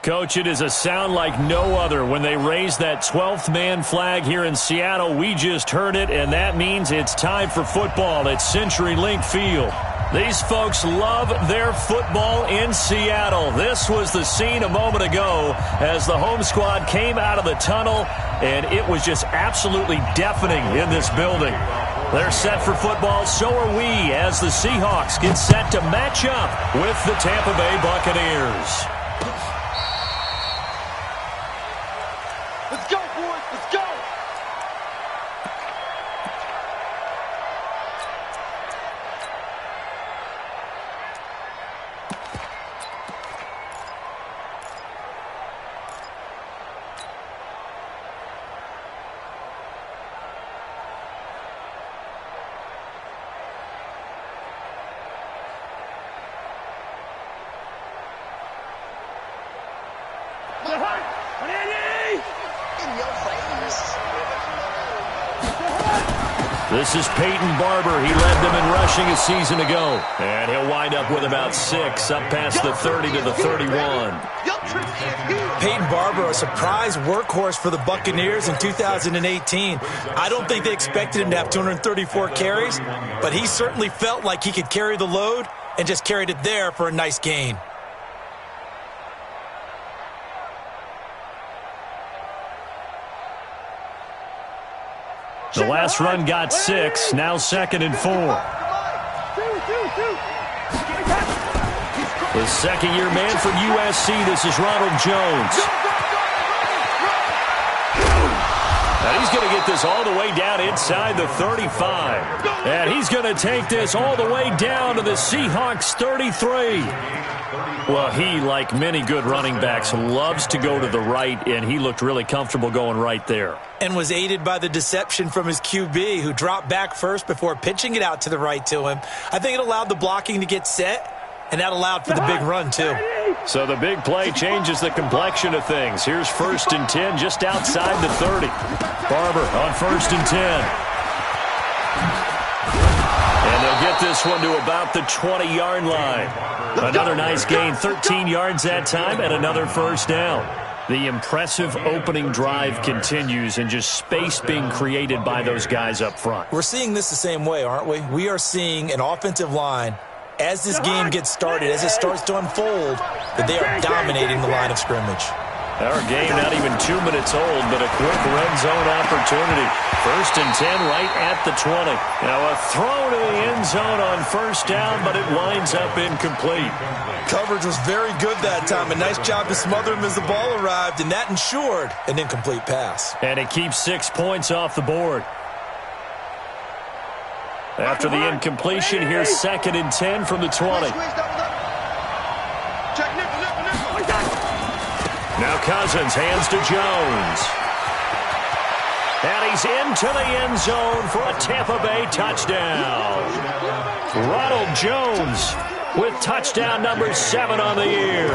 Coach, it is a sound like no other when they raise that 12th man flag here in Seattle. We just heard it, and that means it's time for football at CenturyLink Field. These folks love their football in Seattle. This was the scene a moment ago as the home squad came out of the tunnel, and it was just absolutely deafening in this building. They're set for football, so are we, as the Seahawks get set to match up with the Tampa Bay Buccaneers. Let's go, boys. Let's go. This is Peyton Barber. He led them in rushing a season ago. And he'll wind up with about 6, up past the 30 to the 31. Peyton Barber, a surprise workhorse for the Buccaneers in 2018. I don't think they expected him to have 234 carries, but he certainly felt like he could carry the load and just carried it there for a nice gain. The last run got 6, now 2nd and 4. The second-year man from USC, this is Ronald Jones. And he's going to get this all the way down inside the 35. And he's going to take this all the way down to the Seahawks 33. Well, he, like many good running backs, loves to go to the right, and he looked really comfortable going right there. And was aided by the deception from his QB, who dropped back first before pitching it out to the right to him. I think it allowed the blocking to get set, and that allowed for the big run, too. So the big play changes the complexion of things. Here's 1st and 10 just outside the 30. Barber on 1st and 10. And they'll get this one to about the 20-yard line. Another nice gain, 13 yards that time, and another first down. The impressive opening drive continues, and just space being created by those guys up front. We're seeing this the same way, aren't we? We are seeing an offensive line, as this game gets started, as it starts to unfold, that they are dominating the line of scrimmage. Our game not even 2 minutes old, but a quick red zone opportunity. 1st and 10 right at the 20. Now a throw to the end zone on 1st down, but it winds up incomplete. Coverage was very good that time. A nice job to smother him as the ball arrived, and that ensured an incomplete pass. And it keeps 6 points off the board. After the incompletion, here's 2nd and 10 from the 20. Now Cousins hands to Jones. And he's into the end zone for a Tampa Bay touchdown. Ronald Jones with touchdown number 7 on the year.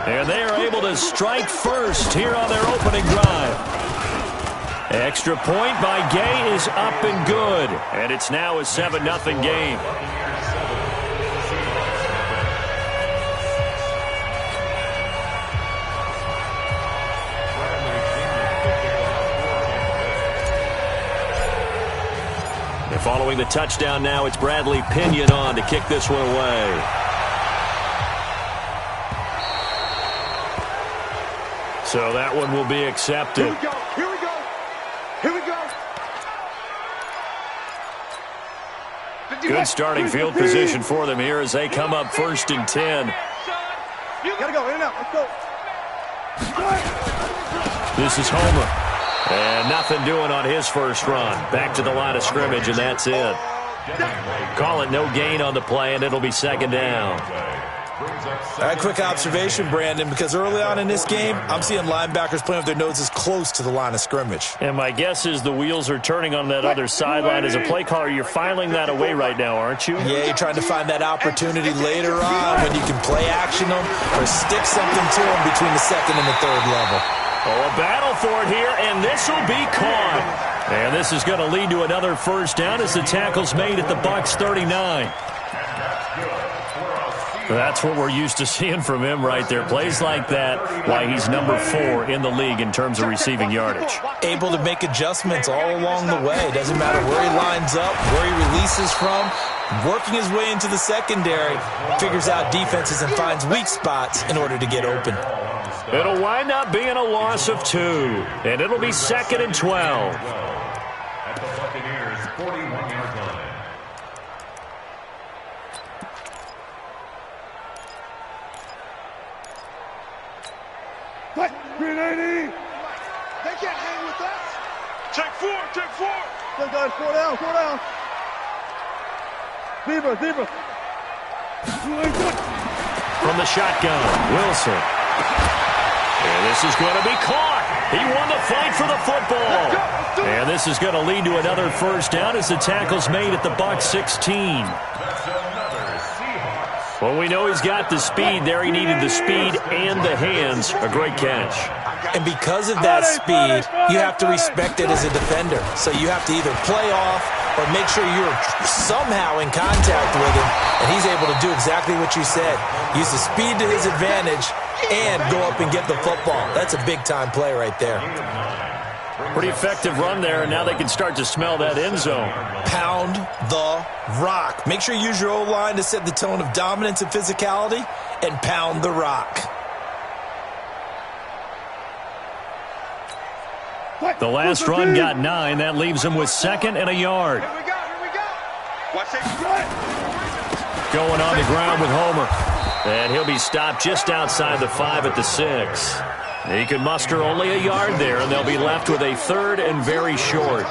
And they are able to strike first here on their opening drive. Extra point by Gay is up and good. And it's now a 7-0 game. And following the touchdown now, it's Bradley Pinion on to kick this one away. So that one will be accepted. Here we go. Here we go. Here we go. Good starting field position for them here as they come up 1st and 10. You gotta go in and out. Let's go. This is Homer. And nothing doing on his first run. Back to the line of scrimmage, and that's it. Call it no gain on the play, and it'll be 2nd down. All right, quick observation, Brandon, because early on in this game, I'm seeing linebackers playing with their noses close to the line of scrimmage. And my guess is the wheels are turning on that other sideline. As a play caller, you're filing that away right now, aren't you? Yeah, you're trying to find that opportunity later on when you can play action them or stick something to them between the 2nd and the 3rd level. Oh, a battle for it here, and this will be caught. And this is going to lead to another first down as the tackle's made at the Bucs 39. That's what we're used to seeing from him right there. Plays like that, why he's number 4 in the league in terms of receiving yardage. Able to make adjustments all along the way. Doesn't matter where he lines up, where he releases from. Working his way into the secondary, figures out defenses and finds weak spots in order to get open. It'll wind up being a loss of 2, and it'll be 2nd and 12. At the Buccaneers' 41-yard line. What? 380! They can't hang with us! Take 4! Take 4! Go, guys, 4 down, 4 down! Zebra, zebra! From the shotgun, Wilson. And this is going to be caught. He won the fight for the football. And this is going to lead to another first down as the tackle's made at the Bucs 16. Well, we know he's got the speed there. He needed the speed and the hands. A great catch. And because of that speed, you have to respect it as a defender. So you have to either play off or make sure you're somehow in contact with him. And he's able to do exactly what you said. Use the speed to his advantage and go up and get the football. That's a big-time play right there. Pretty effective run there, and now they can start to smell that end zone. Pound the rock. Make sure you use your O-line to set the tone of dominance and physicality, and pound the rock. The last run got 9. That leaves him with 2nd and a yard. Here we go, here we go! Watch it! Going on the ground with Homer. And he'll be stopped just outside the 5 at the 6. He can muster only a yard there, and they'll be left with a 3rd and very short.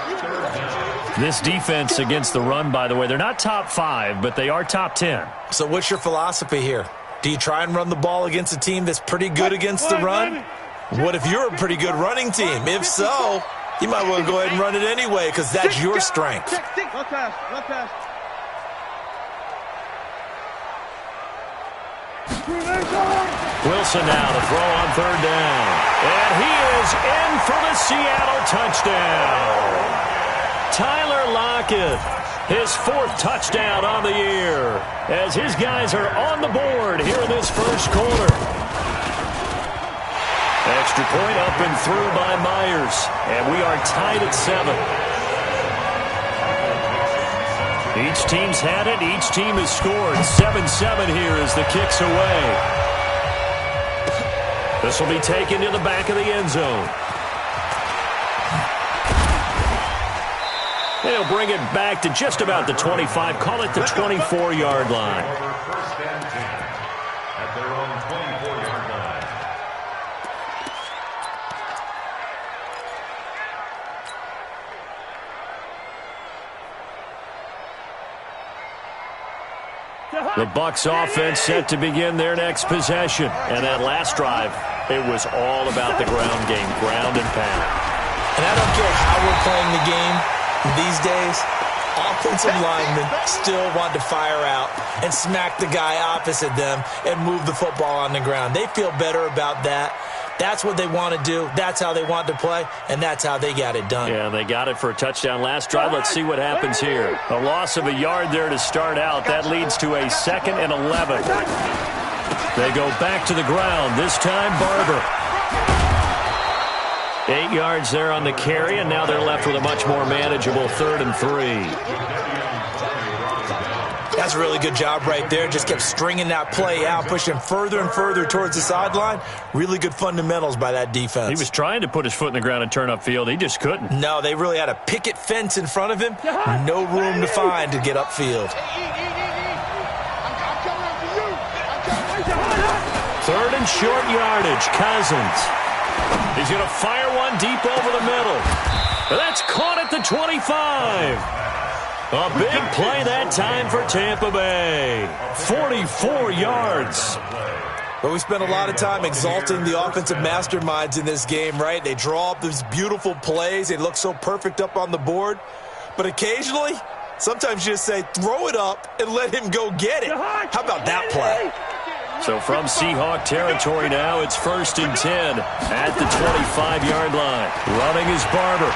This defense against the run, by the way, they're not top 5, but they are top 10. So what's your philosophy here? Do you try and run the ball against a team that's pretty good against the run? What if you're a pretty good running team? If so, you might want to go ahead and run it anyway because that's your strength. Left pass, left pass. Wilson now to throw on 3rd down. And he is in for the Seattle touchdown. Tyler Lockett, his 4th touchdown on the year, as his guys are on the board here in this first quarter. Extra point up and through by Myers, and we are tied at 7. Each team's had it. Each team has scored. 7-7 here as the kick's away. This will be taken to the back of the end zone. They'll bring it back to just about the 25. Call it the 24-yard line. First and 10 at their own 24-yard line. The Bucs offense set to begin their next possession. And that last drive, it was all about the ground game, ground and pound. And I don't care how we're playing the game these days, offensive linemen still want to fire out and smack the guy opposite them and move the football on the ground. They feel better about that. That's what they want to do. That's how they want to play, and that's how they got it done. Yeah, they got it for a touchdown last drive. Let's see what happens here. A loss of a yard there to start out. That leads to a 2nd and 11. They go back to the ground. This time, Barber. 8 yards there on the carry, and now they're left with a much more manageable 3rd and 3. That's a really good job right there. Just kept stringing that play out, pushing further and further towards the sideline. Really good fundamentals by that defense. He was trying to put his foot in the ground and turn upfield. He just couldn't. No, they really had a picket fence in front of him. No room to find to get upfield. 3rd and short yardage. Cousins. He's going to fire one deep over the middle. That's caught at the 25. A big play that time for Tampa Bay. 44 yards. Well, we spent a lot of time exalting the offensive masterminds in this game, right? They draw up these beautiful plays. They look so perfect up on the board. But occasionally, sometimes you just say, throw it up and let him go get it. How about that play? So from Seahawk territory now, it's 1st and 10 at the 25-yard line. Running is Barber.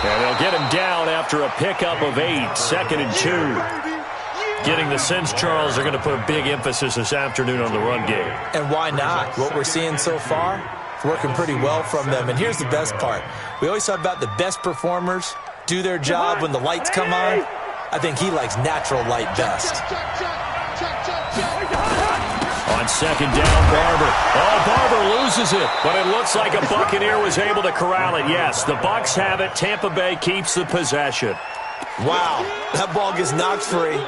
And they'll get him down after a pickup of 8. 2nd and 2. Getting the sense, Charles, they're going to put a big emphasis this afternoon on the run game. And why not? What we're seeing so far, it's working pretty well from them. And here's the best part. We always talk about the best performers do their job when the lights come on. I think he likes natural light best. On second down, Barber. Oh, Barber loses it, but it looks like a Buccaneer was able to corral it. Yes, the Bucs have it. Tampa Bay keeps the possession. Wow, that ball gets knocked free.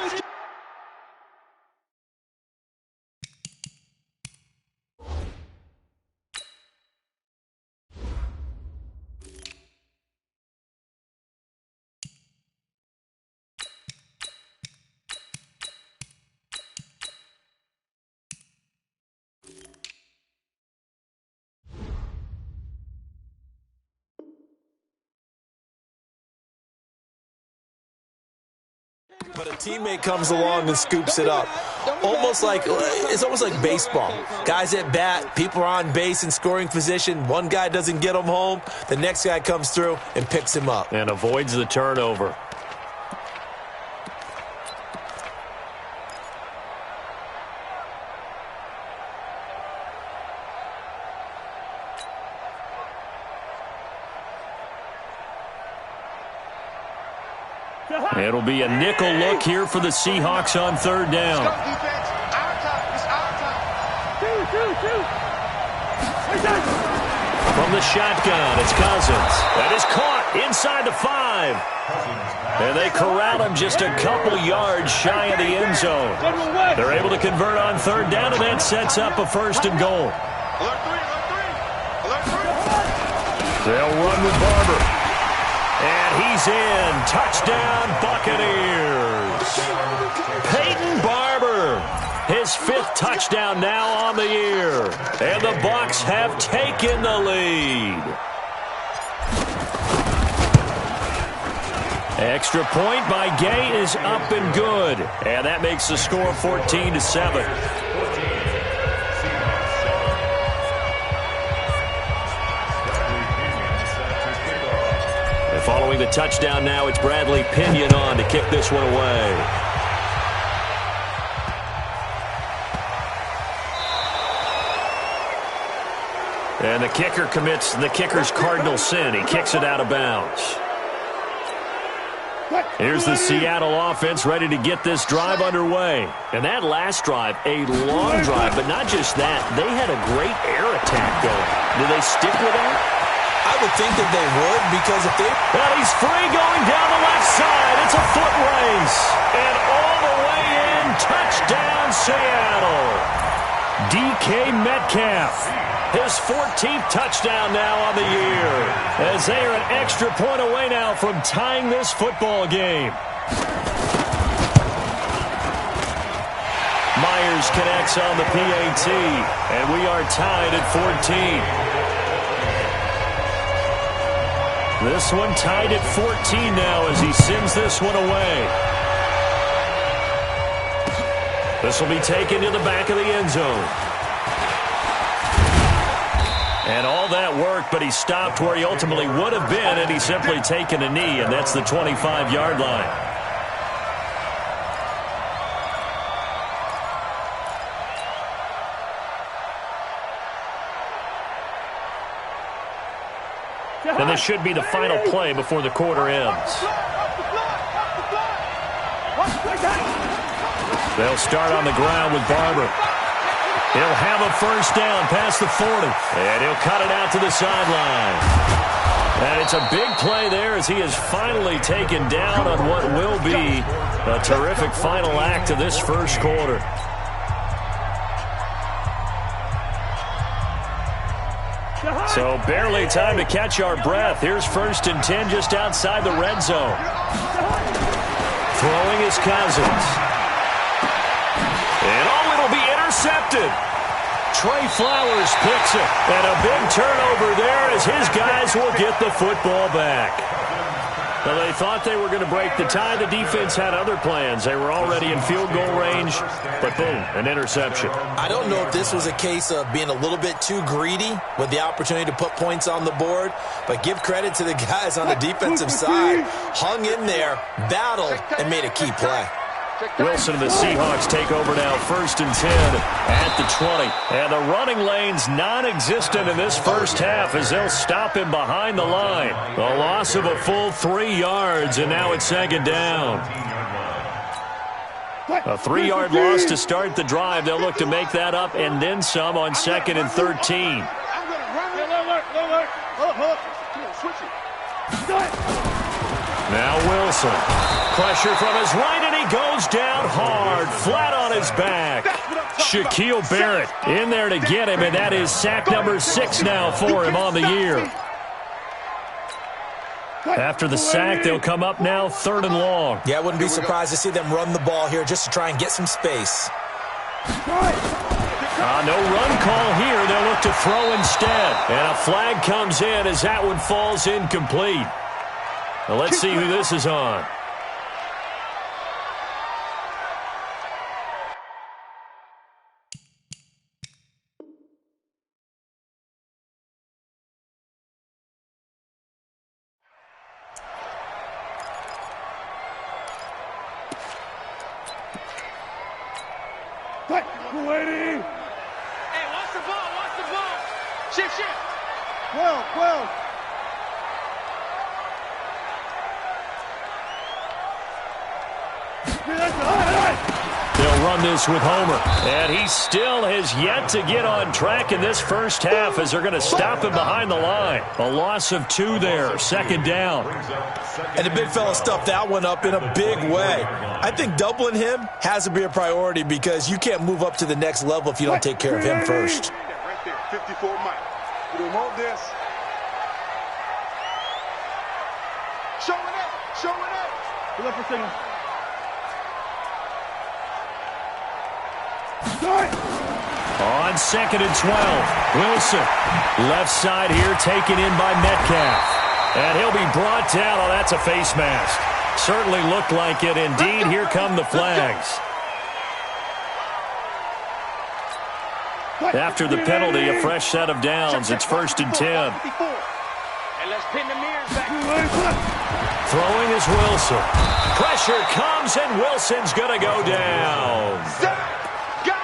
But a teammate comes along and scoops it up. It's almost like baseball. Guys at bat, people are on base in scoring position. One guy doesn't get him home. The next guy comes through and picks him up. And avoids the turnover. It'll be a nickel look here for the Seahawks on third down. From the shotgun, it's Cousins. That is caught inside the 5. And they corral him just a couple yards shy of the end zone. They're able to convert on third down, and that sets up a first and goal. They'll run with Barber. And he's in. Touchdown, Buccaneers. Peyton Barber, his 5th touchdown now on the year. And the Bucs have taken the lead. Extra point by Gay is up and good. And that makes the score 14-7. Following the touchdown now, it's Bradley Pinion on to kick this one away. And the kicker commits the kicker's cardinal sin. He kicks it out of bounds. Here's the Seattle offense ready to get this drive underway. And that last drive, a long drive, but not just that. They had a great air attack going. Do they stick with that? I would think that they would, because if they... Well, he's free going down the left side. It's a foot race. And all the way in, touchdown Seattle. DK Metcalf, his 14th touchdown now on the year. As they are an extra point away now from tying this football game. Myers connects on the PAT. And we are tied at 14. This one tied at 14 now as he sends this one away. This will be taken to the back of the end zone. And all that worked, but he stopped where he ultimately would have been, and he's simply taken a knee, and that's the 25-yard line. And this should be the final play before the quarter ends. They'll start on the ground with Barber. He'll have a first down past the 40. And he'll cut it out to the sideline. And it's a big play there as he is finally taken down on what will be a terrific final act of this first quarter. So barely time to catch our breath. Here's 1st and 10 just outside the red zone. Throwing is Cousins. And it'll be intercepted. Trey Flowers picks it. And a big turnover there as his guys will get the football back. Well, they thought they were going to break the tie. The defense had other plans. They were already in field goal range, but boom, an interception. I don't know if this was a case of being a little bit too greedy with the opportunity to put points on the board, but give credit to the guys on the defensive side. Hung in there, battled, and made a key play. Wilson and the Seahawks take over now, 1st and 10 at the 20. And the running lane's non-existent in this first half as they'll stop him behind the line. A loss of a full 3 yards, and now it's 2nd down. A 3-yard loss to start the drive. They'll look to make that up and then some on 2nd and 13. Now Wilson. Pressure from his right, and he goes down hard, flat on his back. Shaquille Barrett in there to get him, and that is sack number 6 now for him on the year. After the sack, they'll come up now 3rd and long. Yeah, I wouldn't be surprised to see them run the ball here just to try and get some space. No run call here. They'll look to throw instead. And a flag comes in as that one falls incomplete. Well, let's see who this is on. Waiting. Hey, watch the ball, watch the ball. Shift. 12. They'll run this with Homer. And he still has yet to get on track in this first half as they're going to stop him behind the line. A loss of 2 there, 2nd down. And the big fella stuffed that one up in a big way. I think doubling him has to be a priority because you can't move up to the next level if you don't take care of him first. Right there, 54 Mike. We don't want this. Showing up. Pull up for signal. On 2nd and 12, Wilson. Left side here taken in by Metcalf. And he'll be brought down. Oh, that's a face mask. Certainly looked like it. Indeed, here come the flags. After the penalty, a fresh set of downs. It's 1st and 10. And let's pin the mirrors back. Throwing is Wilson. Pressure comes, and Wilson's going to go down.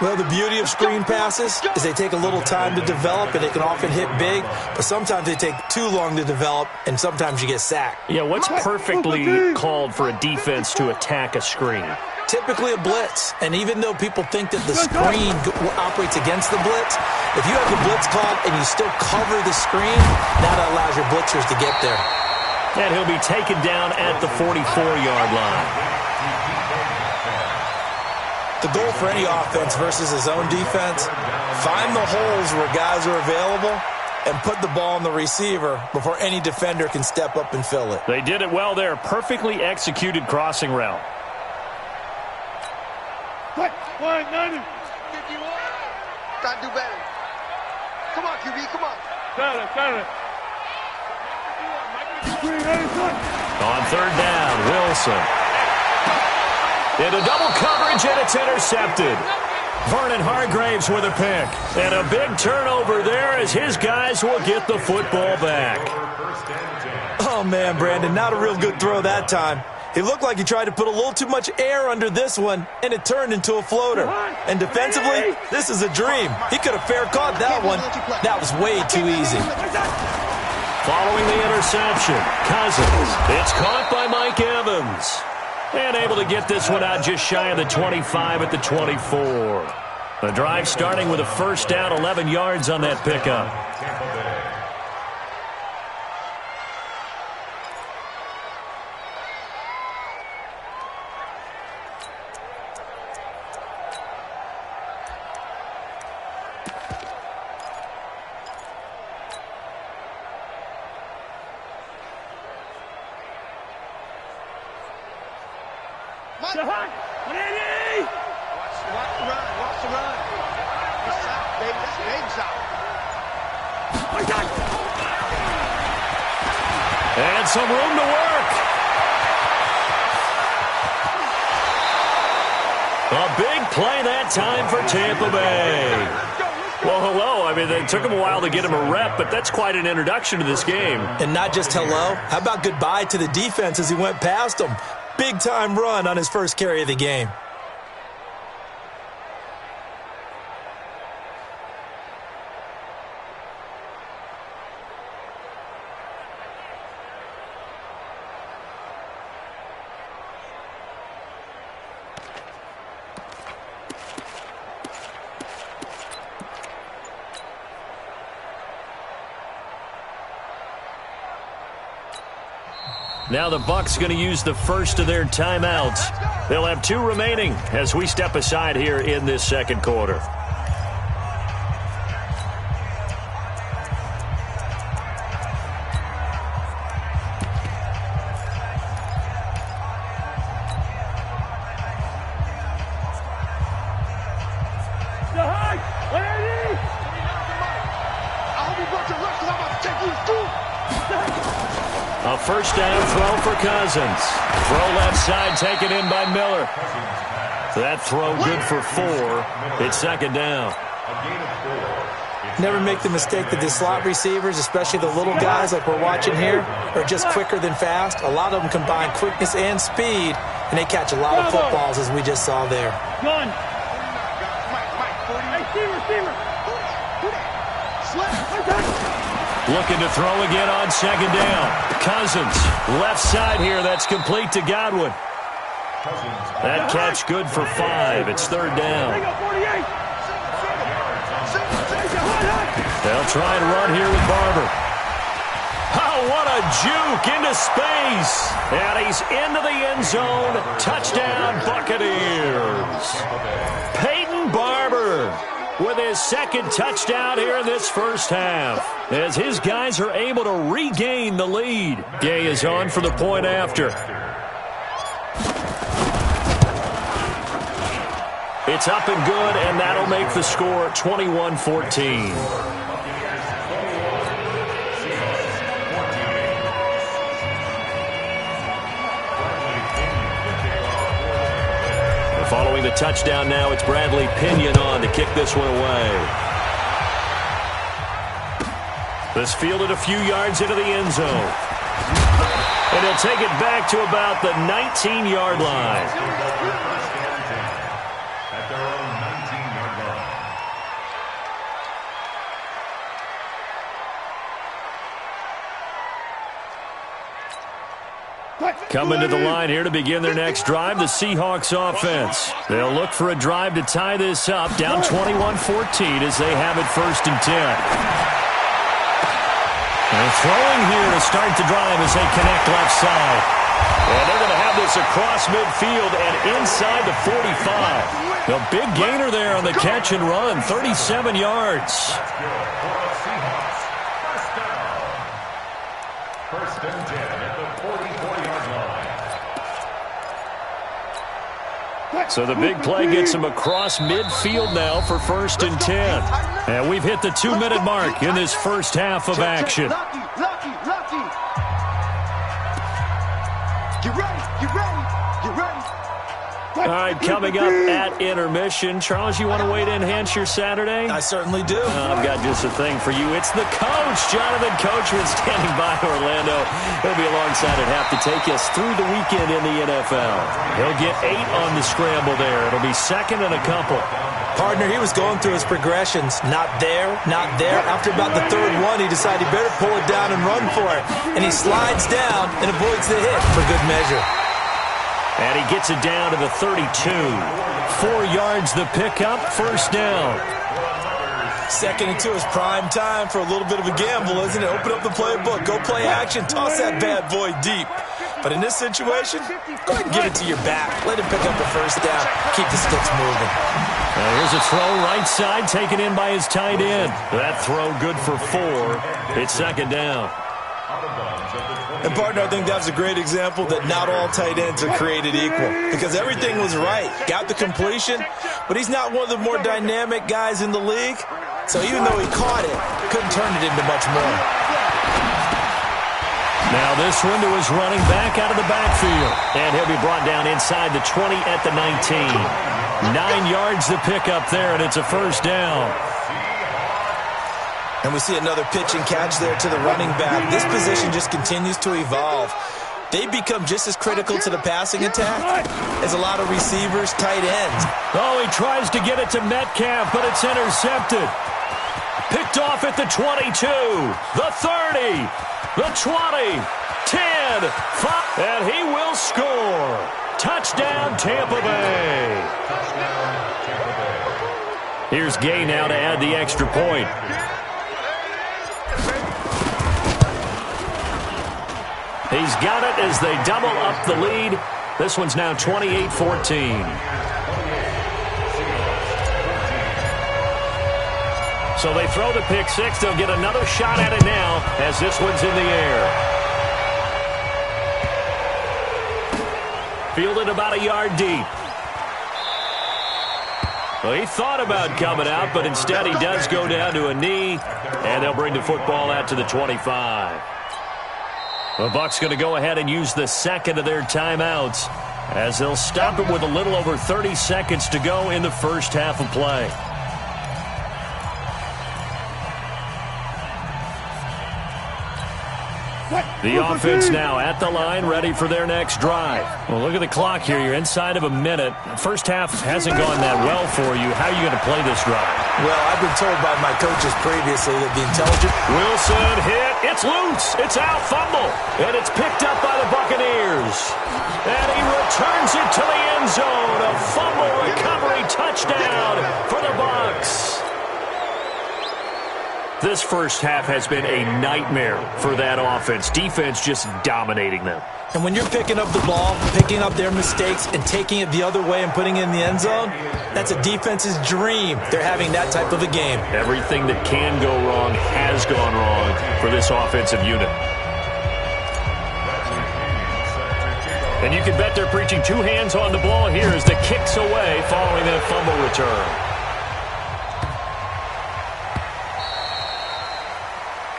Well, the beauty of screen passes is they take a little time to develop, and they can often hit big, but sometimes they take too long to develop, and sometimes you get sacked. Yeah, what's perfectly called for a defense to attack a screen? Typically a blitz, and even though people think that the screen operates against the blitz, if you have the blitz called and you still cover the screen, that allows your blitzers to get there. And he'll be taken down at the 44-yard line. The goal for any offense versus his own defense, find the holes where guys are available and put the ball on the receiver before any defender can step up and fill it. They did it well there. Perfectly executed crossing route. 190. 51. Gotta do better. Come on, QB, come on. Got it. On 3rd down, Wilson. Into double coverage, and it's intercepted. Vernon Hargraves with a pick. And a big turnover there as his guys will get the football back. Oh, man, Brandon, not a real good throw that time. It looked like he tried to put a little too much air under this one, and it turned into a floater. And defensively, this is a dream. He could have fair caught that one. That was way too easy. Following the interception, Cousins. It's caught by Mike Evans. And able to get this one out just shy of the 25 at the 24. The drive starting with a 1st down, 11 yards on that pickup. Watch the run. And some room to work. A big play that time for Tampa Bay. Well, hello. I mean, it took him a while to get him a rep, but that's quite an introduction to this game. And not just hello. How about goodbye to the defense as he went past them? Big-time run on his first carry of the game. Now the Bucs going to use the first of their timeouts. They'll have 2 remaining as we step aside here in this second quarter. A first down throw for Cousins. Throw left side taken in by Miller. That throw good for 4. It's second down. Never make the mistake that the slot receivers, especially the little guys like we're watching here, are just quicker than fast. A lot of them combine quickness and speed, and they catch a lot of footballs, as we just saw there. Gun. Receiver. Looking to throw again on second down. Cousins, left side here. That's complete to Godwin. That catch good for 5. It's third down. They'll try and run here with Barber. Oh, what a juke into space. And he's into the end zone. Touchdown, Buccaneers. Peyton Barber with his second touchdown here in this first half, as his guys are able to regain the lead. Gay is on for the point after. It's up and good, and that'll make the score 21-14. Following the touchdown now, it's Bradley Pinion on to kick this one away. This fielded a few yards into the end zone. And he'll take it back to about the 19-yard line. At their own 19-yard line. Coming to the line here to begin their next drive, the Seahawks offense. They'll look for a drive to tie this up, down 21-14 as they have it first and 10. They're throwing here to start the drive as they connect left side. And they're going to have this across midfield and inside the 45. A big gainer there on the catch and run, 37 yards. First and 10 at the 44-yard line. So the big play gets him across midfield now for first and 10. And we've hit the 2-minute mark in this first half of action. Lucky. Get ready. All right, coming up at intermission. Charles, you want to wait to enhance your Saturday? I certainly do. I've got just a thing for you. It's the coach, Jonathan Coachman, standing by Orlando. He'll be alongside at half to take us through the weekend in the NFL. He'll get 8 on the scramble there. It'll be second and a couple. Partner, he was going through his progressions. Not there. After about the third one, he decided he better pull it down and run for it. And he slides down and avoids the hit for good measure. And he gets it down to the 32. 4 yards the pickup, first down. Second and 2 is prime time for a little bit of a gamble, isn't it? Open up the playbook, go play action, toss that bad boy deep. But in this situation, go ahead and give it to your back. Let him pick up the first down. Keep the sticks moving. Now here's a throw right side, taken in by his tight end. That throw good for 4. It's second down. And, partner, I think that was a great example that not all tight ends are created equal, because everything was right. Got the completion, but he's not one of the more dynamic guys in the league. So even though he caught it, couldn't turn it into much more. Now this one to his running back out of the backfield. And he'll be brought down inside the 20 at the 19. 9 yards to pick up there, and it's a first down. And we see another pitch and catch there to the running back. This position just continues to evolve. They become just as critical to the passing attack as a lot of receivers, tight ends. Oh, he tries to get it to Metcalf, but it's intercepted. Picked off at the 22, the 30, the 20, 10, 5, and he will score. Touchdown, Tampa Bay. Here's Gay now to add the extra point. He's got it as they double up the lead. This one's now 28-14. So they throw the pick six. They'll get another shot at it now as this one's in the air. Fielded about a yard deep. Well, he thought about coming out, but instead he does go down to a knee, and they'll bring the football out to the 25. The Bucs going to go ahead and use the second of their timeouts as they'll stop it with a little over 30 seconds to go in the first half of play. The offense now at the line, ready for their next drive. Well, look at the clock here. You're inside of a minute. First half hasn't gone that well for you. How are you going to play this drive? Well, I've been told by my coaches previously that the intelligent... Wilson hit. It's loose. It's out. Fumble. And it's picked up by the Buccaneers. And he returns it to the end zone. A fumble recovery touchdown for the Bucs. This first half has been a nightmare for that offense. Defense just dominating them. And when you're picking up the ball, picking up their mistakes, and taking it the other way and putting it in the end zone, that's a defense's dream. They're having that type of a game. Everything that can go wrong has gone wrong for this offensive unit. And you can bet they're preaching two hands on the ball here as the kick's away following that fumble return.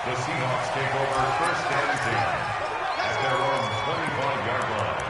The Seahawks take over first and 10 at their own 25-yard line.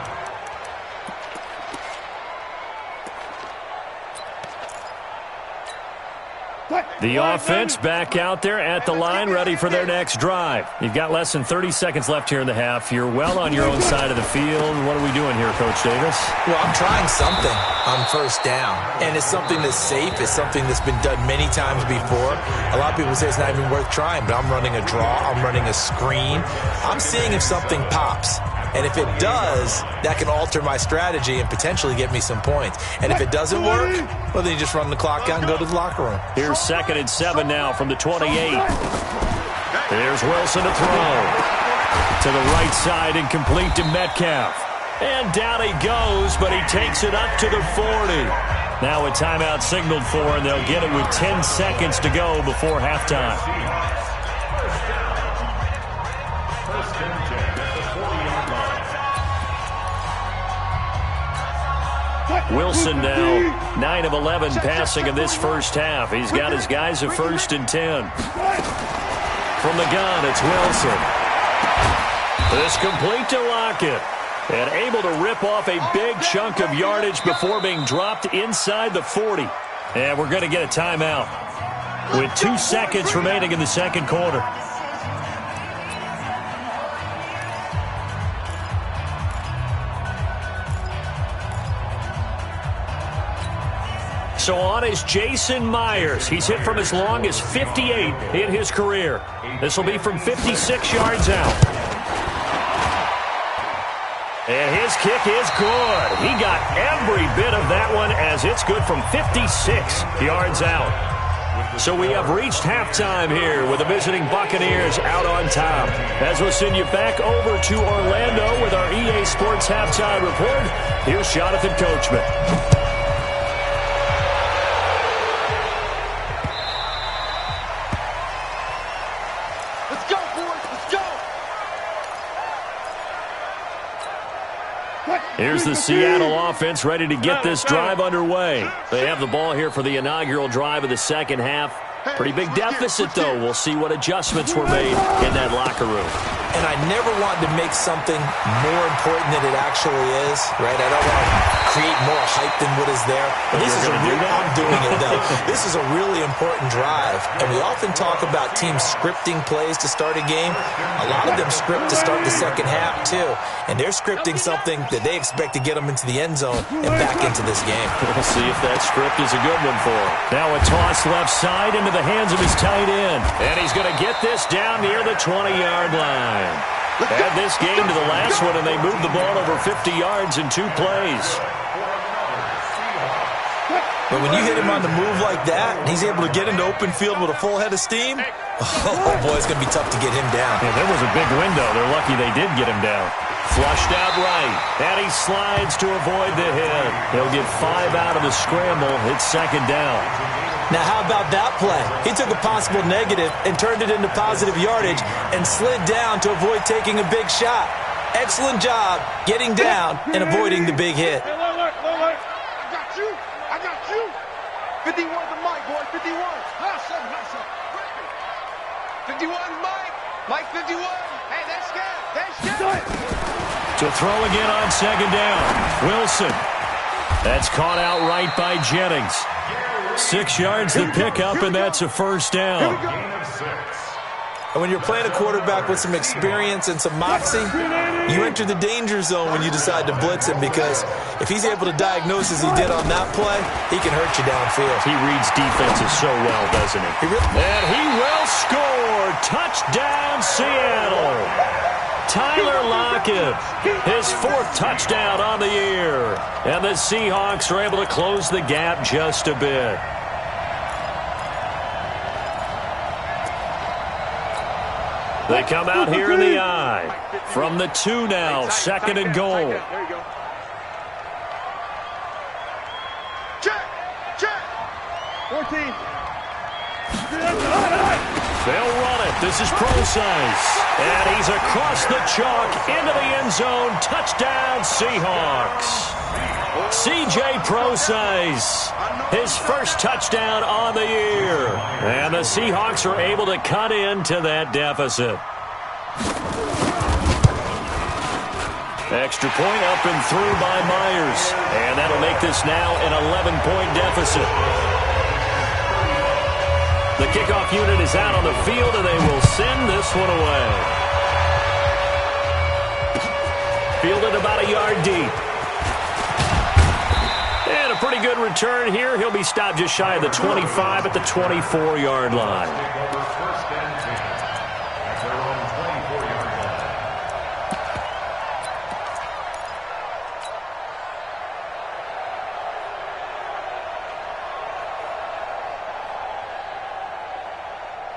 The offense back out there at the line, ready for their next drive. You've got less than 30 seconds left here in the half. You're well on your own side of the field. What are we doing here, Coach Davis? Well, I'm trying something on first down, and it's something that's safe. It's something that's been done many times before. A lot of people say it's not even worth trying, but I'm running a draw. I'm running a screen. I'm seeing if something pops. And if it does, that can alter my strategy and potentially get me some points. And if it doesn't work, well, then you just run the clock out and go to the locker room. Here's 2nd and 7 now from the 28. There's Wilson to throw. To the right side and complete to Metcalf. And down he goes, but he takes it up to the 40. Now a timeout signaled for, and they'll get it with 10 seconds to go before halftime. Wilson now 9 of 11 passing in this first half. He's got his guys at 1st and 10. From the gun, it's Wilson. This complete to Lockett. And able to rip off a big chunk of yardage before being dropped inside the 40. And we're going to get a timeout with 2 seconds remaining in the second quarter. So on is Jason Myers. He's hit from as long as 58 in his career. This will be from 56 yards out. And his kick is good. He got every bit of that one as it's good from 56 yards out. So we have reached halftime here with the visiting Buccaneers out on top. As we'll send you back over to Orlando with our EA Sports Halftime Report, here's Jonathan Coachman. Here's the Seattle offense ready to get this drive underway. They have the ball here for the inaugural drive of the second half. Pretty big deficit, though. We'll see what adjustments were made in that locker room. And I never wanted to make something more important than it actually is, right? I don't want to create more hype than what is there. But this is I'm doing it, though. This is a really important drive. And we often talk about teams scripting plays to start a game. A lot of them script to start the second half, too. And they're scripting something that they expect to get them into the end zone and back into this game. We'll see if that script is a good one for him. Now a toss left side into the hands of his tight end. And he's going to get this down near the 20-yard line. Add this game to the last one, and they moved the ball over 50 yards in 2 plays. But when you hit him on the move like that, and he's able to get into open field with a full head of steam, oh boy, it's going to be tough to get him down. Yeah, there was a big window. They're lucky they did get him down. Flushed out right, and he slides to avoid the hit. He'll get 5 out of the scramble. It's second down. Now, how about that play? He took a possible negative and turned it into positive yardage and slid down to avoid taking a big shot. Excellent job getting down and avoiding the big hit. I got you. I got you. 51 to Mike, boy. 51. Last seven. 51, Mike. Mike 51. Hey, that's good. That's good. To throw again on second down. Wilson. That's caught out right by Jennings. 6 yards to pick up, and that's a first down. And when you're playing a quarterback with some experience and some moxie, you enter the danger zone when you decide to blitz him, because if he's able to diagnose as he did on that play, he can hurt you downfield. He reads defenses so well, doesn't he? And he will score. Touchdown, Seattle. Tyler Lockett, his 4th touchdown on the year. And the Seahawks are able to close the gap just a bit. They come out here in the eye. From the 2 now, second and goal. There you go. Check. 14. They'll run it. This is Procise. And he's across the chalk into the end zone. Touchdown, Seahawks. C.J. Procise, his first touchdown on the year. And the Seahawks are able to cut into that deficit. Extra point up and through by Myers. And that'll make this now an 11-point deficit. The kickoff unit is out on the field, and they will send this one away. Fielded about a yard deep. And a pretty good return here. He'll be stopped just shy of the 25 at the 24-yard line.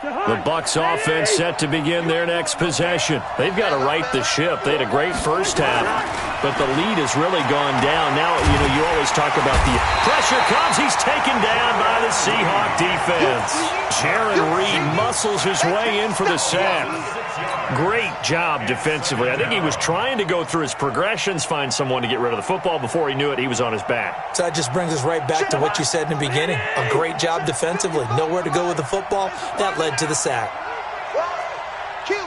The Bucs offense set to begin their next possession. They've got to right the ship. They had a great first half, but the lead has really gone down. Now, you always talk about the pressure comes. He's taken down by the Seahawk defense. Jaron Reed muscles his way in for the sack. Great job defensively. I think he was trying to go through his progressions, find someone to get rid of the football. Before he knew it, he was on his back. So that just brings us right back to what you said in the beginning. A great job defensively. Nowhere to go with the football. That led to the sack. Kill.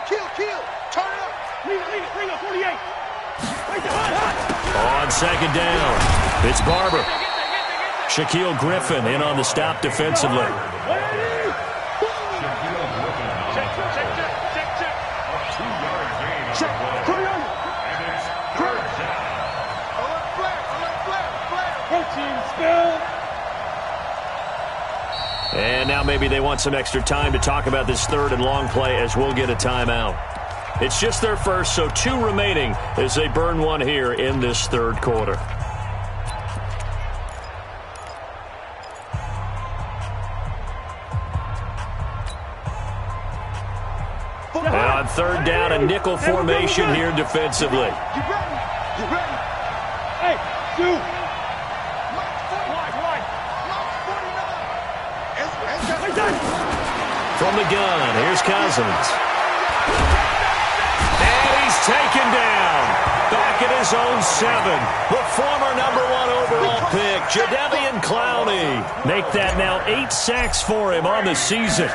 Turn it up. Bring up 48. On second down, it's Barber. Shaquille Griffin in on the stop defensively. And now maybe they want some extra time to talk about this third and long play, as we'll get a timeout. It's just their first, so 2 remaining as they burn one here in this third quarter. And on third down, a nickel formation here defensively. You ready? Hey, dude. From the gun, here's Cousins. And he's taken down. Back at his own 7. The former #1 overall pick, Jadeveon Clowney. Make that now 8 sacks for him on the season.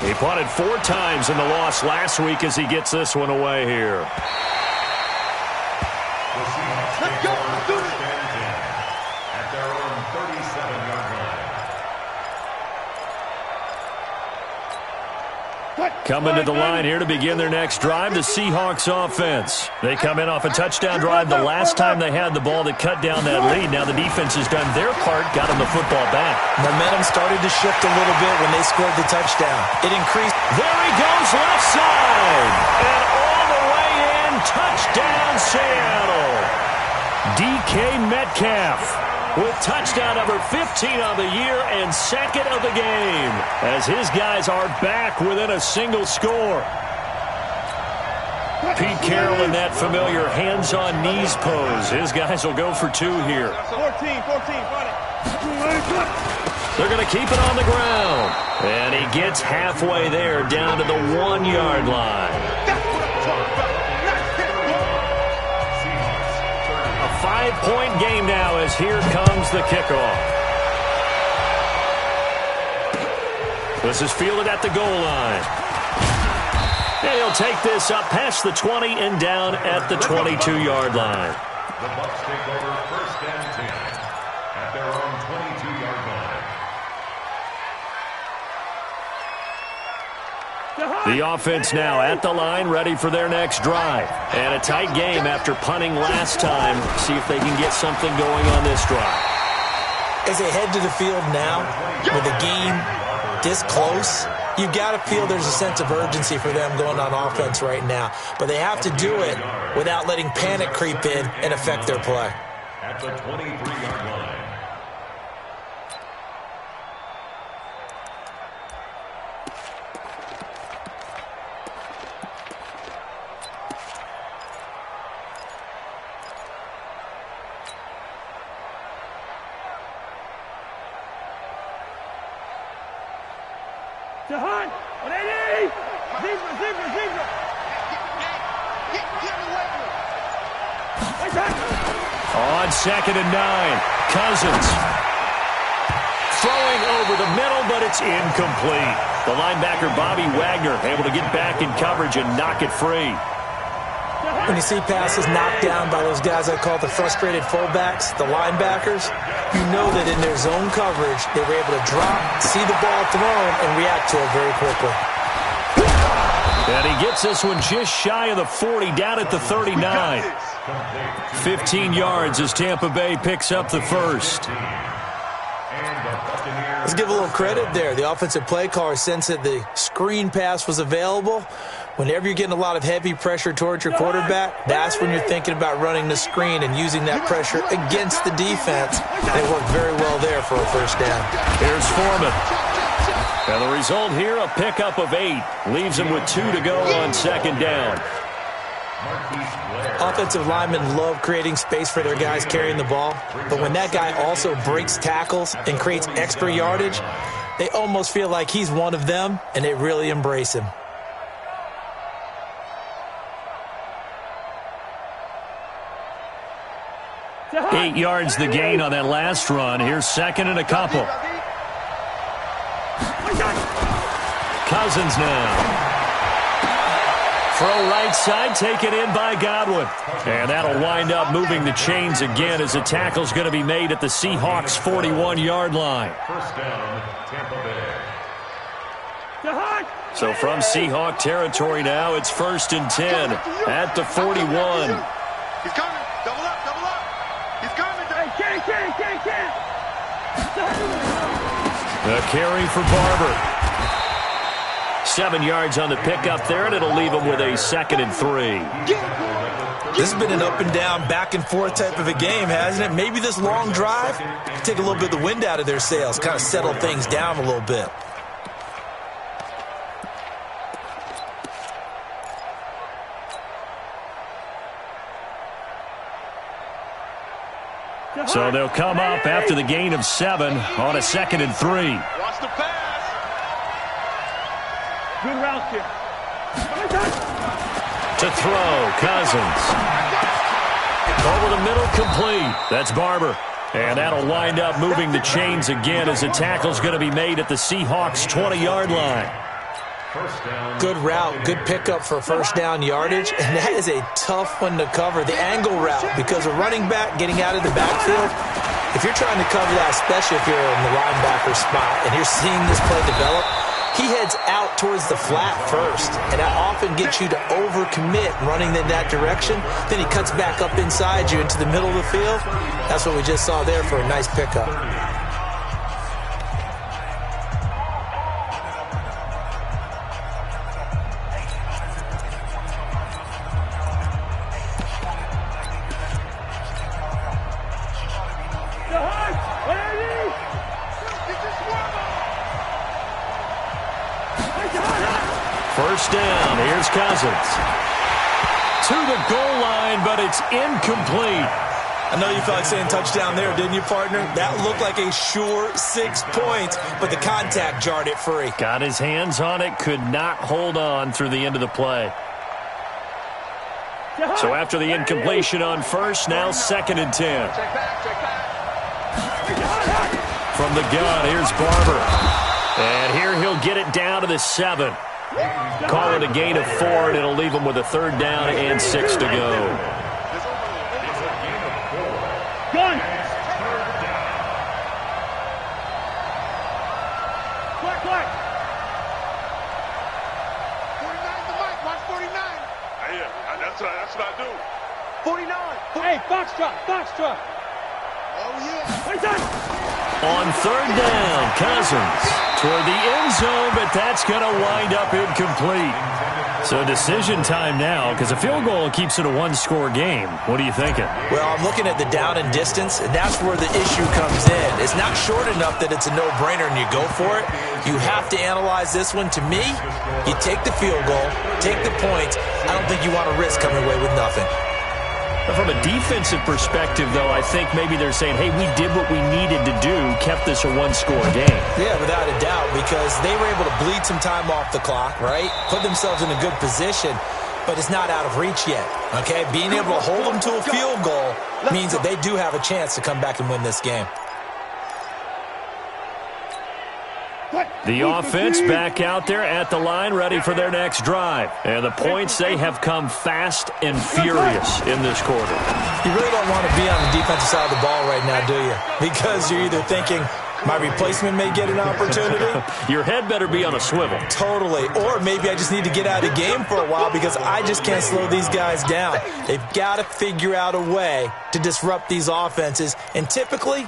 He punted 4 times in the loss last week as he gets this one away here. Let's go. Do it. At their own 37-yard line. Coming to the line here to begin their next drive, the Seahawks offense. They come in off a touchdown drive the last time they had the ball that cut down that lead. Now the defense has done their part, got them the football back. Momentum started to shift a little bit when they scored the touchdown. It increased. There he goes, left side. And all the way in, touchdown Seattle. DK Metcalf with touchdown number 15 on the year and second of the game, as his guys are back within a single score. Pete Carroll in that familiar hands-on knees pose. His guys will go for 2 here. 14, run it. They're going to keep it on the ground. And he gets halfway there, down to the 1-yard line. A 5-point game now, as here comes the kickoff. This is fielded at the goal line. And he'll take this up past the 20 and down at the 22-yard line. The Bucs take over first and 10 at their own 22-yard line. The offense now at the line, ready for their next drive. And a tight game after punting last time. See if they can get something going on this drive. As they head to the field now, with the game this close, you've got to feel there's a sense of urgency for them going on offense right now. But they have to do it without letting panic creep in and affect their play. At the 23-yard line. On 2nd and 9, Cousins. Throwing over the middle, but it's incomplete. The linebacker, Bobby Wagner, able to get back in coverage and knock it free. When you see passes knocked down by those guys I call the frustrated fullbacks, the linebackers, you know that in their zone coverage, they were able to drop, see the ball thrown, and react to it very quickly. And he gets this one just shy of the 40, down at the 39. 15 yards as Tampa Bay picks up the first. Let's give a little credit there. The offensive play caller sensed that the screen pass was available. Whenever you're getting a lot of heavy pressure towards your quarterback, that's when you're thinking about running the screen and using that pressure against the defense. They worked very well there for a first down. Here's Foreman. And the result here, a pickup of 8. Leaves him with 2 to go on 2nd down. Offensive linemen love creating space for their guys carrying the ball, but when that guy also breaks tackles and creates extra yardage, they almost feel like he's one of them, and they really embrace him. Eight yards the gain on that last run. Here's 2nd and a couple. Cousins now. Throw right side, taken in by Godwin. And that'll wind up moving the chains again as the tackle's going to be made at the Seahawks' 41-yard line. First down, Tampa Bay. So from Seahawk territory now, it's 1st and 10 at the 41. He's coming. Double up. He's coming. Can't. A carry for Barber. 7 yards on the pickup there, and it'll leave him with a 2nd and 3. This has been an up and down, back and forth type of a game, hasn't it? Maybe this long drive, take a little bit of the wind out of their sails, kind of settle things down a little bit. So they'll come up after the gain of 7 on a 2nd and 3. Watch the pass. Good route here. To throw, Cousins. Over the middle, complete. That's Barber. And that'll wind up moving the chains again as the tackle's going to be made at the Seahawks' 20-yard line. Good route, good pickup for first down yardage, and that is a tough one to cover, the angle route, because a running back getting out of the backfield, if you're trying to cover that, especially if you're in the linebacker spot and you're seeing this play develop, he heads out towards the flat first, and that often gets you to overcommit running in that direction. Then he cuts back up inside you into the middle of the field. That's what we just saw there for a nice pickup. First down. Here's Cousins. To the goal line, but it's incomplete. I know you felt like saying touchdown there, didn't you, partner? That looked like a sure 6 points, but the contact jarred it free. Got his hands on it, could not hold on through the end of the play. So after the incompletion on first, now 2nd and 10. From the gun, here's Barber. And here he'll get it down to the 7. Call it a gain of 4, and it'll leave him with a 3rd down and 6 to go. Gun! Black! 49 the mic, watch 49. Yeah, that's what I do. 49. Hey, Foxtrot! Oh, yeah. Right done! On 3rd down, Cousins toward the end zone, but that's going to wind up incomplete. So decision time now, because a field goal keeps it a 1-score game. What are you thinking? Well, I'm looking at the down and distance, and that's where the issue comes in. It's not short enough that it's a no-brainer and you go for it. You have to analyze this one. To me, you take the field goal, take the points. I don't think you want to risk coming away with nothing. From a defensive perspective, though, I think maybe they're saying, hey, we did what we needed to do, kept this a 1-score game. Yeah, without a doubt, because they were able to bleed some time off the clock, right? Put themselves in a good position, but it's not out of reach yet, okay? Being able to hold them to a field goal means that they do have a chance to come back and win this game. The offense back out there at the line, ready for their next drive. And the points, they have come fast and furious in this quarter. You really don't want to be on the defensive side of the ball right now, do you? Because you're either thinking, my replacement may get an opportunity. Your head better be on a swivel. Totally. Or maybe I just need to get out of the game for a while because I just can't slow these guys down. They've got to figure out a way to disrupt these offenses. And typically,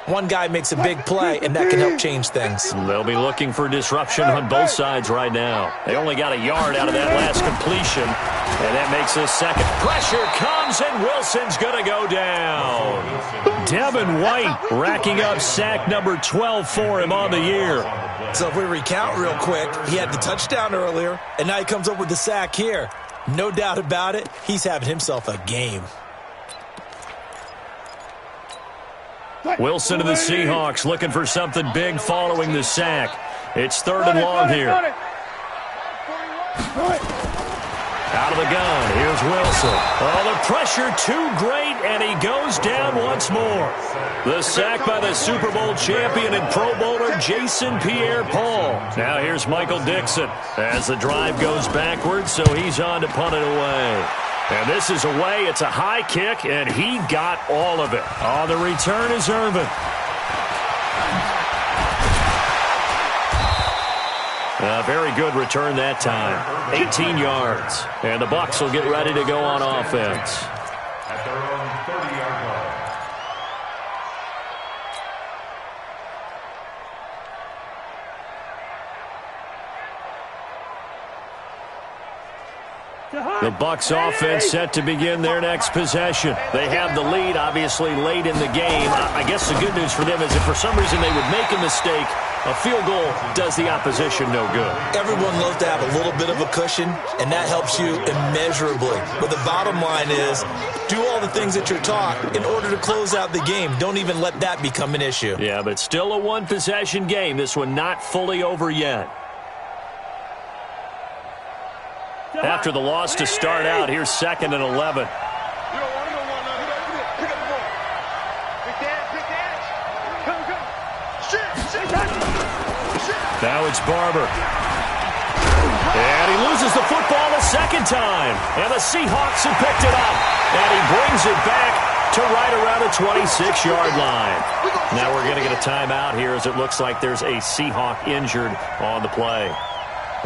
one guy makes a big play, and that can help change things. They'll be looking for disruption on both sides right now. They only got a yard out of that last completion, and that makes this second. Pressure comes, and Wilson's going to go down. Devin White racking up sack number 12 for him on the year. So if we recount real quick, he had the touchdown earlier, and now he comes up with the sack here. No doubt about it, he's having himself a game. Wilson of the Seahawks looking for something big following the sack. It's 3rd and long here. Out of the gun, here's Wilson. Oh, the pressure too great, and he goes down once more. The sack by the Super Bowl champion and Pro Bowler Jason Pierre-Paul. Now here's Michael Dixon as the drive goes backwards, so he's on to punt it away. And this is away. It's a high kick, and he got all of it. On the return is Irvin. A very good return that time. 18 yards. And the Bucs will get ready to go on offense. At their own 30-yard line. The Bucs offense set to begin their next possession. They have the lead, obviously, late in the game. I guess the good news for them is if for some reason they would make a mistake, a field goal does the opposition no good. Everyone loves to have a little bit of a cushion, and that helps you immeasurably. But the bottom line is, do all the things that you're taught in order to close out the game. Don't even let that become an issue. Yeah, but still a one-possession game. This one not fully over yet. After the loss to start out, here's 2nd and 11. You don't want nothing. Pick up the ball. Big dash. Come. Shit. Now it's Barber. And he loses the football a second time. And the Seahawks have picked it up. And he brings it back to right around the 26-yard line. Now we're going to get a timeout here as it looks like there's a Seahawk injured on the play.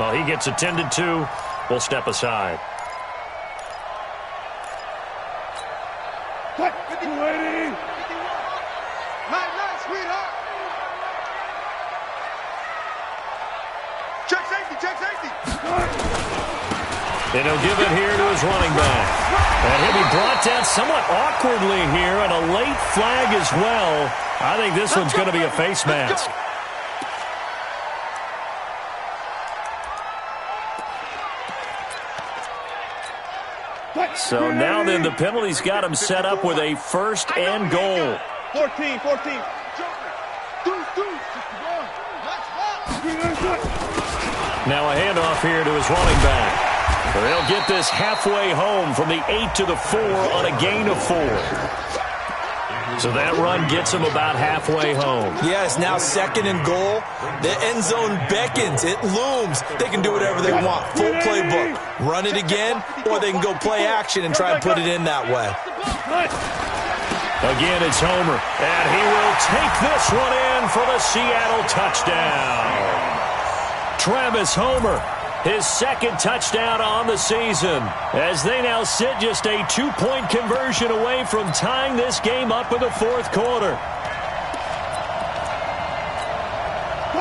Well, he gets attended to. We'll step aside. What? 280. Nice, sweetheart. Check safety. And he'll give it here to his running back. And he'll be brought down somewhat awkwardly here, and a late flag as well. I think this one's going to be a face mask. So now then the penalty's got him set up with a first and goal. 14. Now a handoff here to his running back. They'll get this halfway home from the 8 to the 4 on a gain of 4. So that run gets him about halfway home. Yeah, it's now second and goal. The end zone beckons. It looms. They can do whatever they want. Full playbook. Run it again, or they can go play action and try and put it in that way. Again, it's Homer. And he will take this one in for the Seattle touchdown. Travis Homer, his second touchdown on the season, as they now sit just a 2-point conversion away from tying this game up in the fourth quarter.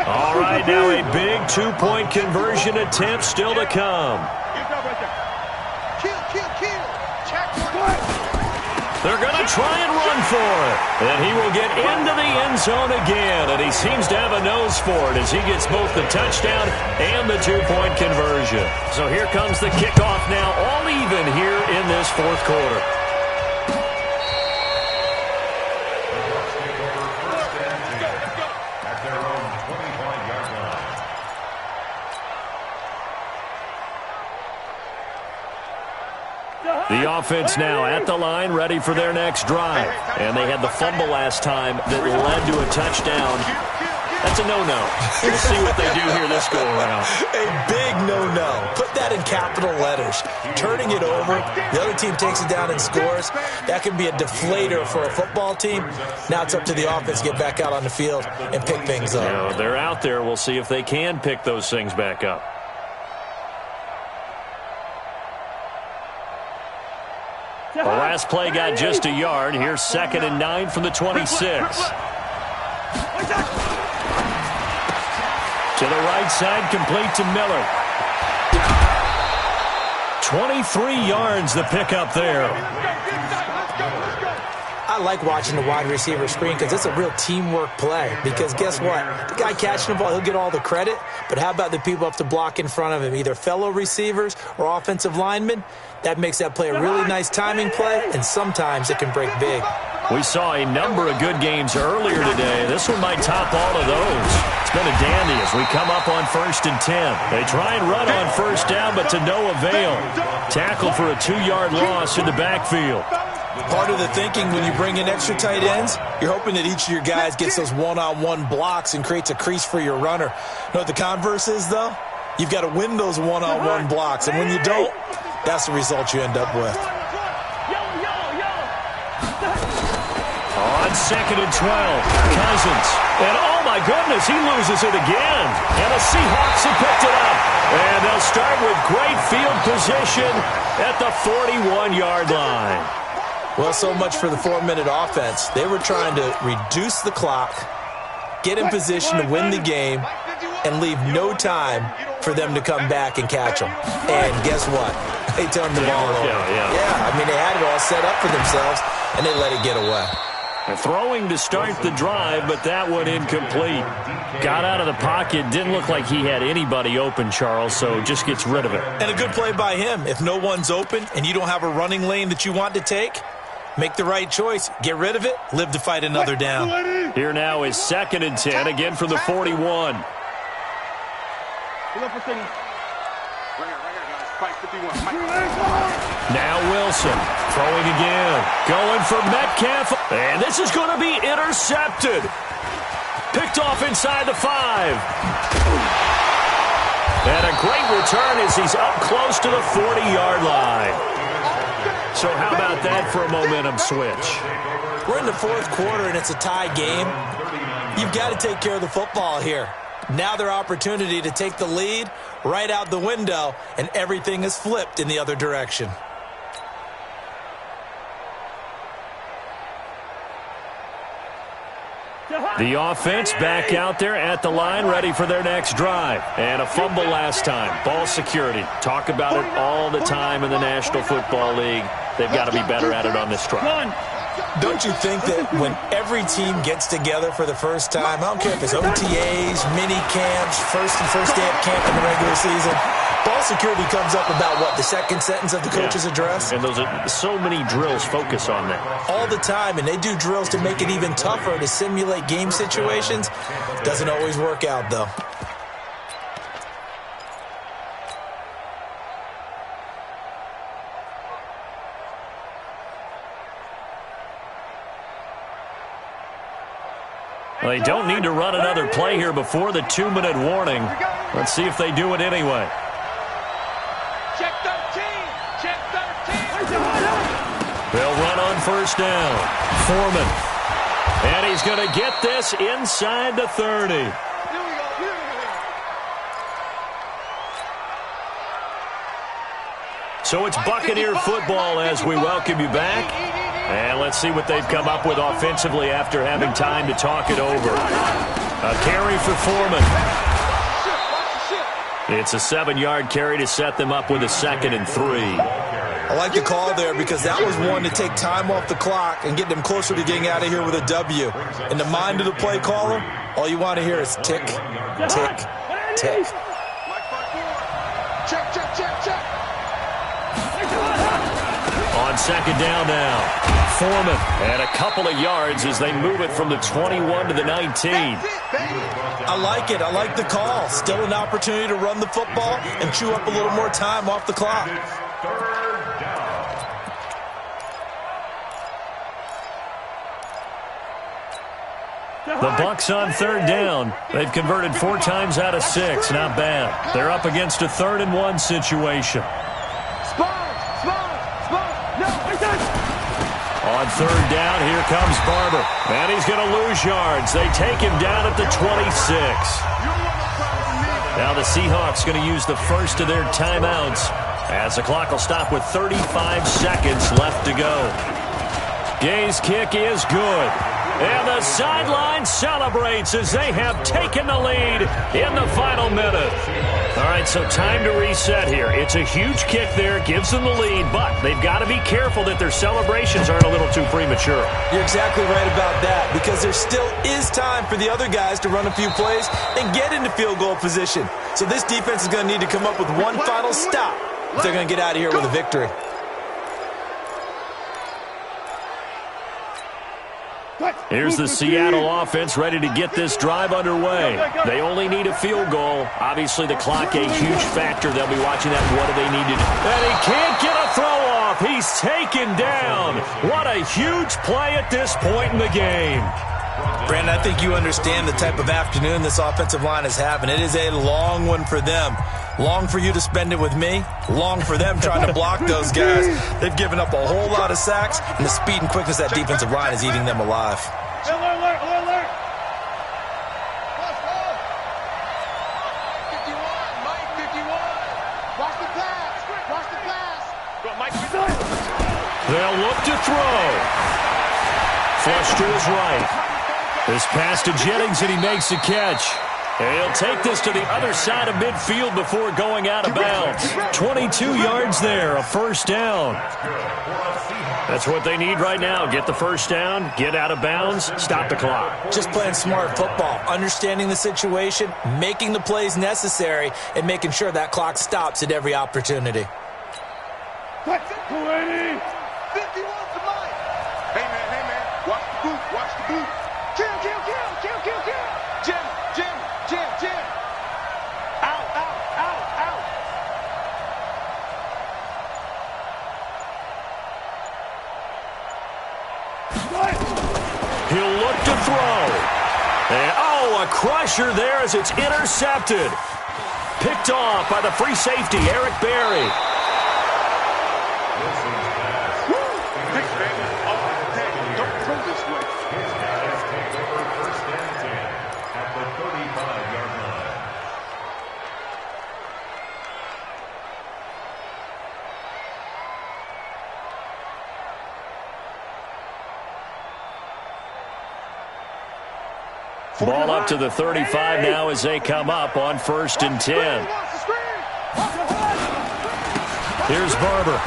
All right, now a big 2-point conversion attempt still to come. They're going to try and run for it. And he will get into the end zone again. And he seems to have a nose for it as he gets both the touchdown and the 2-point conversion. So here comes the kickoff now, all even here in this fourth quarter. At their own 25-yard line. The offense now at the line, ready for their next drive. And they had the fumble last time that led to a touchdown. That's a no-no. We'll see what they do here this go-around. A big no-no. Put that in capital letters. Turning it over, the other team takes it down and scores. That can be a deflator for a football team. Now it's up to the offense to get back out on the field and pick things up. You know, they're out there. We'll see if they can pick those things back up. The last play got just a yard. Here's 2nd and 9 from the 26. To the right side, complete to Miller. 23 yards the pickup there. I like watching the wide receiver screen because it's a real teamwork play. Because guess what? The guy catching the ball, he'll get all the credit. But how about the people up to block in front of him, either fellow receivers or offensive linemen? That makes that play a really nice timing play, and sometimes it can break big. We saw a number of good games earlier today. This one might top all of those. It's been a dandy as we come up on 1st and 10. They try and run on first down, but to no avail. Tackle for a 2-yard loss in the backfield. Part of the thinking when you bring in extra tight ends, you're hoping that each of your guys gets those one-on-one blocks and creates a crease for your runner. You know what the converse is, though? You've got to win those one-on-one blocks, and when you don't, that's the result you end up with. On 2nd and 12, Cousins. And oh my goodness, he loses it again. And the Seahawks have picked it up. And they'll start with great field position at the 41-yard line. Well, so much for the 4-minute offense. They were trying to reduce the clock, get in position to win the game, and leave no time for them to come back and catch them. And guess what? They turned the ball over. Yeah, I mean, they had it all set up for themselves, and they let it get away. Throwing to start the drive, but that one incomplete. Got out of the pocket. Didn't look like he had anybody open, Charles, so just gets rid of it. And a good play by him. If no one's open and you don't have a running lane that you want to take, make the right choice. Get rid of it. Live to fight another down. Here now is 2nd and 10, again from the 41. Now Wilson throwing again, going for Metcalf, and this is going to be intercepted. Picked off inside the 5. And a great return as he's up close to the 40-yard line. So how about that for a momentum switch? We're in the fourth quarter, and it's a tie game. You've got to take care of the football here. Now their opportunity to take the lead right out the window, and everything is flipped in the other direction. The offense back out there at the line, ready for their next drive. And a fumble last time. Ball security. Talk about it all the time in the National Football League. They've got to be better at it on this drive. Don't you think that when every team gets together for the first time, I don't care if it's OTAs, mini camps, first day of camp in the regular season, ball security comes up about what, the second sentence of the coach's address? And those are so many drills focus on that. All the time, and they do drills to make it even tougher to simulate game situations. Doesn't always work out, though. They don't need to run another play here before the 2-minute warning. Let's see if they do it anyway. Check 13. Check 13. They'll run on first down. Foreman. And he's going to get this inside the 30. Here we go. So it's Buccaneer football as we welcome you back. And let's see what they've come up with offensively after having time to talk it over. A carry for Foreman. It's a 7-yard carry to set them up with a 2nd and 3. I like the call there because that was one to take time off the clock and get them closer to getting out of here with a W. In the mind of the play caller, all you want to hear is tick, tick, tick. Check, check, check, check. On 2nd down now. Foreman and a couple of yards as they move it from the 21 to the 19. I like it. I like the call. Still an opportunity to run the football and chew up a little more time off the clock. The Bucs on 3rd down. They've converted 4 times out of 6. Not bad. They're up against a 3rd and 1 situation. On 3rd down, here comes Barber. And he's going to lose yards. They take him down at the 26. Now the Seahawks going to use the first of their timeouts as the clock will stop with 35 seconds left to go. Gay's kick is good. And the sideline celebrates as they have taken the lead in the final minute. All right, so time to reset here. It's a huge kick there, gives them the lead, but they've got to be careful that their celebrations aren't a little too premature. You're exactly right about that because there still is time for the other guys to run a few plays and get into field goal position. So this defense is going to need to come up with one final stop if they're going to get out of here with a victory. Here's the Seattle offense ready to get this drive underway. They only need a field goal. Obviously, the clock a huge factor. They'll be watching that. What do they need to do? And he can't get a throw off. He's taken down. What a huge play at this point in the game. Brandon, I think you understand the type of afternoon this offensive line is having. It is a long one for them. Long for you to spend it with me. Long for them trying to block those guys. They've given up a whole lot of sacks, and the speed and quickness of that defensive line is eating them alive. Alert, alert. 51, Mike, 51. Watch the pass. Watch the pass. Go, Mike. They'll look to throw. Flush to his right. This pass to Jennings, and he makes the catch. And he'll take this to the other side of midfield before going out of bounds. 22 yards there, a first down. That's what they need right now. Get the first down, get out of bounds, stop the clock. Just playing smart football, understanding the situation, making the plays necessary, and making sure that clock stops at every opportunity. 280. 51's the Mike. Hey, man. Watch the boot. Watch the boot. Kill. Jim. Out. He'll look to throw. And, a crusher there as it's intercepted. Picked off by the free safety, Eric Berry. Don't throw this way. Ball up to the 35 now as they come up on 1st and 10. Here's Barber.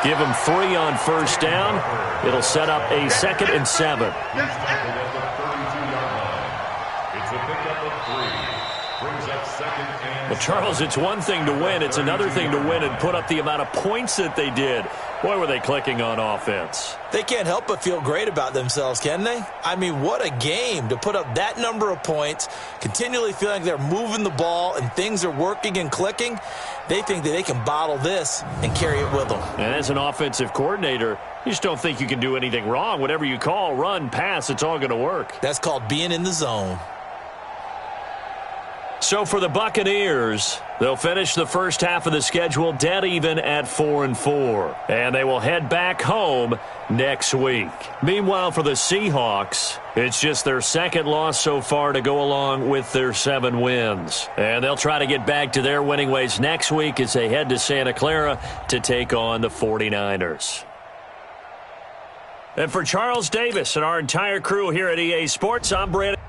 Give them 3 on first down. It'll set up a 2nd and 7. He's tackled at the 32-yard line. It's a pickup of 3. Brings up 2nd and Well, Charles, it's one thing to win. It's another thing to win and put up the amount of points that they did. Boy, were they clicking on offense. They can't help but feel great about themselves, can they? I mean, what a game to put up that number of points, continually feeling like they're moving the ball and things are working and clicking. They think that they can bottle this and carry it with them. And as an offensive coordinator, you just don't think you can do anything wrong. Whatever you call, run, pass, it's all going to work. That's called being in the zone. So for the Buccaneers, they'll finish the first half of the schedule dead even at 4-4. And they will head back home next week. Meanwhile, for the Seahawks, it's just their 2nd loss so far to go along with their 7 wins. And they'll try to get back to their winning ways next week as they head to Santa Clara to take on the 49ers. And for Charles Davis and our entire crew here at EA Sports, I'm Brandon.